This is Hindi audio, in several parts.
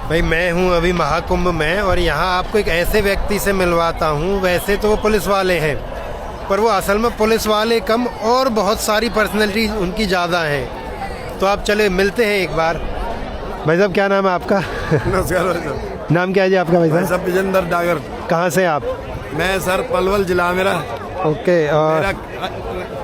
भाई मैं हूँ अभी महाकुंभ में और यहाँ आपको एक ऐसे व्यक्ति से मिलवाता हूँ। वैसे तो वो पुलिस वाले हैं, पर वो असल में पुलिस वाले कम और बहुत सारी पर्सनैलिटी उनकी ज़्यादा हैं। तो आप चले मिलते हैं एक बार। भाई साहब क्या नाम है आपका? नमस्कार भाई साहब। नाम क्या है जी आपका? भाई साहब विजेंद्र डागर। कहाँ से आप? मैं सर पलवल जिला मेरा। ओके। और मेरा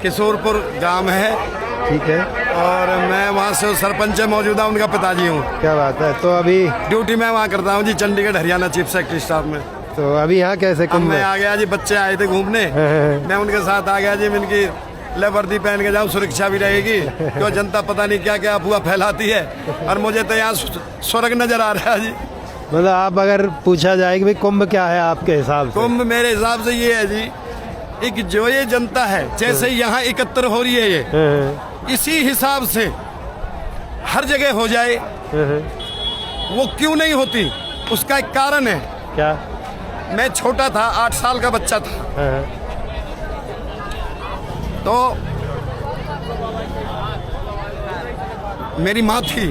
किशोरपुर गांव है। ठीक है। और मैं वहाँ से सरपंच मौजूदा उनका पिताजी हूँ। क्या बात है। तो अभी ड्यूटी मैं वहाँ करता हूँ जी, Chandigarh Haryana chief secretary staff में। तो अभी यहाँ कैसे कुंभ मैं में? आ गया जी, बच्चे आए थे घूमने, मैं उनके साथ आ गया जी। मैं इनकी वर्दी पहन के जाऊँ, सुरक्षा भी रहेगी, क्यों जनता पता नहीं क्या क्या अफवाह फैलाती है। और मुझे तो यहाँ स्वर्ग नजर आ रहा है जी। मतलब आप अगर पूछा जाए कि भाई कुंभ क्या है आपके हिसाब से? कुंभ मेरे हिसाब से ये है जी, एक जो ये जनता है जैसे यहाँ एकत्र हो रही है, ये इसी हिसाब से हर जगह हो जाए। वो क्यों नहीं होती, उसका एक कारण है। क्या? मैं छोटा था, 8 साल का बच्चा था, तो मेरी माँ थी,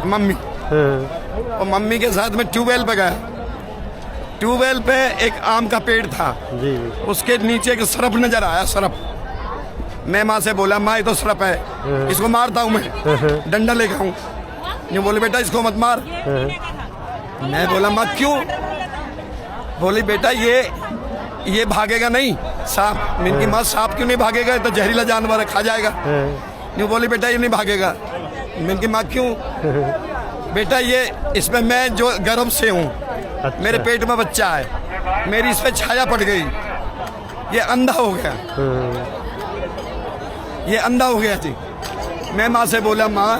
मम्मी, और मम्मी के साथ मैं ट्यूबवेल पे गया। ट्यूबवेल पे एक आम का पेड़ था जी। उसके नीचे एक सरफ नजर आया, सरफ। मैं माँ से बोला, माँ ये तो सरफ है, इसको मारता हूँ मैं, डंडा लेकर आऊँ। ये बोले बेटा इसको मत मार। मैं बोला माँ क्यों? बोली बेटा ये भागेगा नहीं, सांप। इनकी माँ सांप क्यों नहीं भागेगा, ये तो जहरीला जानवर है, खा जाएगा। यूँ बोली बेटा ये नहीं भागेगा। इनकी माँ क्यों? बेटा ये इसमें मैं जो गर्भ से हूँ, अच्छा। मेरे पेट में बच्चा है, मेरी इस पे छाया पड़ गई, ये अंधा हो गया, ये अंधा हो गया जी। मैं माँ से बोला माँ,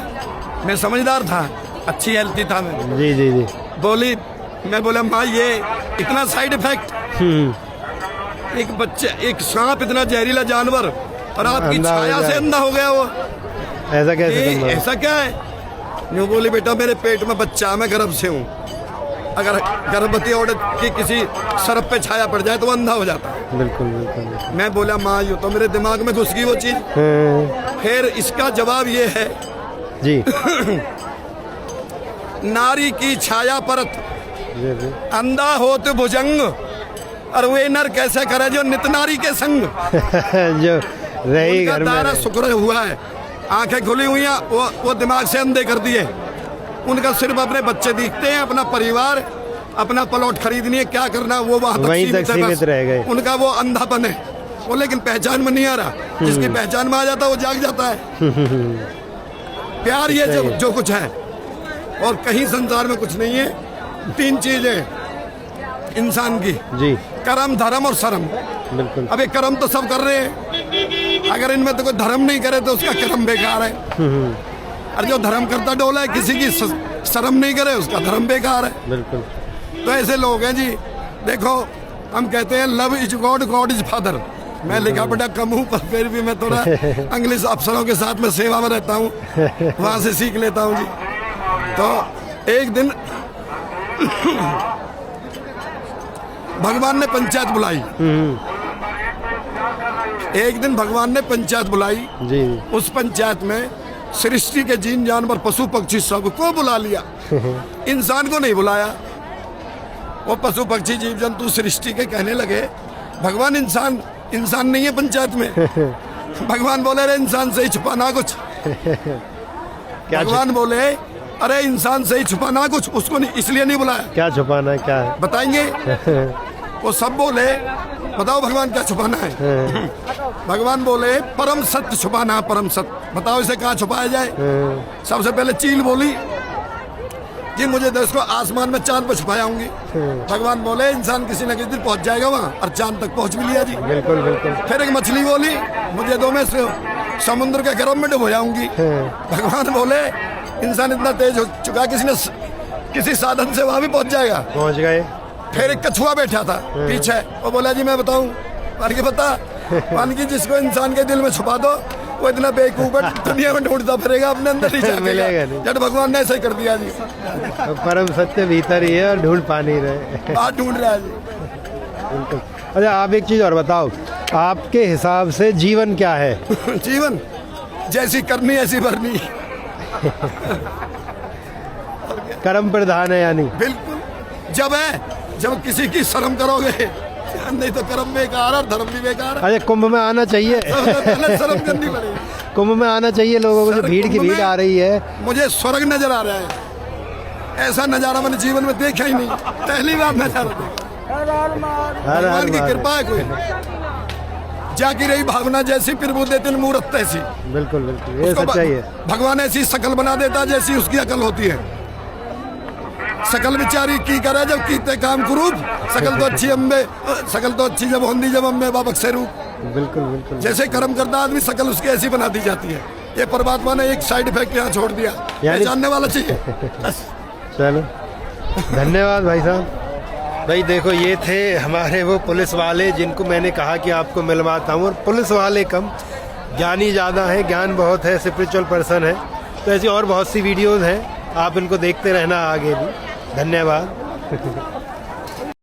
मैं समझदार था, अच्छी हेल्थी था मैं। जी जी जी। बोली, मैं बोला माँ ये इतना साइड इफेक्ट, एक बच्चे, एक सांप इतना जहरीला जानवर, और आपकी छाया से अंधा हो गया वो, ऐसा कैसे? ऐसा क्या है? यूँ बोली बेटा मेरे पेट में बच्चा, मैं गर्भ से हूँ, अगर गर्भवती औरत की किसी सरफ पे छाया पड़ जाए तो वो अंधा हो जाता है। बिल्कुल बिल्कुल। मैं बोला माँ यूँ तो मेरे दिमाग में घुस गई वो चीज। फिर इसका जवाब ये है जी। नारी की छाया परत, जी जी। अंधा हो तो भुजंग, और वे नर कैसे करे जो नित नारी के संग। जो रही घर में दारा शुक्र हुआ है, आंखें खुली हुई हैं, वो दिमाग से अंधे कर दिए। उनका सिर्फ अपने बच्चे दिखते हैं, अपना परिवार, अपना प्लॉट खरीदनी है, क्या करना वो वहाँ तक सीमित रह गए। उनका वो अंधापन है वो, लेकिन पहचान में नहीं आ रहा। जिसकी पहचान में आ जाता है वो जाग जाता है। प्यार ये जो कुछ है, और कहीं संसार में कुछ नहीं है। 3 चीजें इंसान की जी, कर्म, धर्म और शर्म। बिल्कुल। अब ये कर्म तो सब कर रहे हैं, अगर इनमें तो कोई धर्म नहीं करे तो उसका कर्म बेकार है। और जो धर्म करता डोला है, किसी की शर्म नहीं करे, उसका धर्म बेकार है। बिल्कुल। तो ऐसे लोग हैं जी। देखो हम कहते हैं love is God, God is father. मैं लिखा पढ़ा कम हूँ, पर फिर भी मैं थोड़ा इंग्लिश अफसरों के साथ में सेवा में रहता हूँ, वहाँ से सीख लेता हूँ जी। तो एक दिन भगवान ने पंचायत बुलाई। एक दिन भगवान ने पंचायत बुलाई जी। उस पंचायत में सृष्टि के जीन जानवर, पशु पक्षी सबको बुला लिया, इंसान को नहीं बुलाया। वो पशु पक्षी जीव जंतु सृष्टि के कहने लगे भगवान इंसान नहीं है पंचायत में। भगवान बोले अरे इंसान से ही छुपाना कुछ। भगवान बोले अरे इंसान से ही छुपाना कुछ, उसको नहीं, इसलिए नहीं बुलाया। क्या छुपाना है, क्या है बताएंगे? वो सब बोले बताओ भगवान क्या छुपाना है। भगवान बोले परम सत्य छुपाना है, परम सत्य। बताओ इसे कहाँ छुपाया जाए? सबसे पहले चील बोली कि मुझे तो इसको आसमान में चांद पर छुपायाऊंगी। भगवान बोले इंसान किसी न किसी दिन पहुंच जाएगा वहाँ, और चांद तक पहुंच भी लिया जी। बिल्कुल बिल्कुल। फिर एक मछली बोली मुझे दो में समुद्र के गर्भ में डुबो जाऊंगी। भगवान बोले इंसान इतना तेज हो चुका, किसी साधन से वहाँ भी पहुंच जाएगा। पहुंच गए। फिर एक कछुआ बैठा था पीछे, वो बोला जी मैं बताऊं? मान के बता, मान की जिसको इंसान के दिल में छुपा दो वो इतना बेवकूफ है, दुनिया में ढूंढता फिरेगा, अपने अंदर ही मिलेगा नहीं। जब भगवान ने ऐसा ही कर दिया जी। परम सत्य भीतर ही है और ढूंढ पा नहीं रहे। बात ढूंढ रहा है जी। बिल्कुल। अच्छा आप एक चीज और बताओ, आपके हिसाब से जीवन क्या है? जीवन जैसी करनी ऐसी भरनी। कर्म प्रधान है यानी। बिल्कुल, जब किसी की शर्म करोगे, नहीं तो कर्म बेकार और धर्म भी बेकार है। अरे कुंभ में आना चाहिए। सबसे पहले शर्म करनी पड़ेगी। कुंभ में आना चाहिए लोगों को, जो भीड़ की भीड़ आ रही है। मुझे स्वर्ग नजर आ रहा है, ऐसा नजारा मैंने जीवन में देखा ही नहीं, पहली बार नजारा देखा। भगवान की कृपा है, कोई जाकी रही भावना जैसी फिर वो देते मूर्त ऐसी। बिल्कुल बिल्कुल, ये सच्चाई है। भगवान ऐसी शकल बना देता जैसी उसकी अकल होती है। शकल बेचारी की करे जब कीते काम कुरूप, शकल तो अच्छी अम्बे, शकल तो अच्छी जब होंदी जब अम्बे बाबक से रूप। बिल्कुल बिल्कुल, जैसे कर्म करता आदमी शकल उसकी ऐसी बना दी जाती है। ये परमात्मा ने एक साइड इफेक्ट यहाँ छोड़ दिया, जानने वाला चाहिए। चलो धन्यवाद भाई साहब। भाई देखो, ये थे हमारे वो पुलिस वाले जिनको मैंने कहा कि आपको मिलवाता हूँ। और पुलिस वाले कम, ज्ञानी ज़्यादा है, ज्ञान बहुत है, स्पिरिचुअल पर्सन है। तो ऐसी और बहुत सी वीडियोज़ हैं, आप इनको देखते रहना आगे भी। धन्यवाद।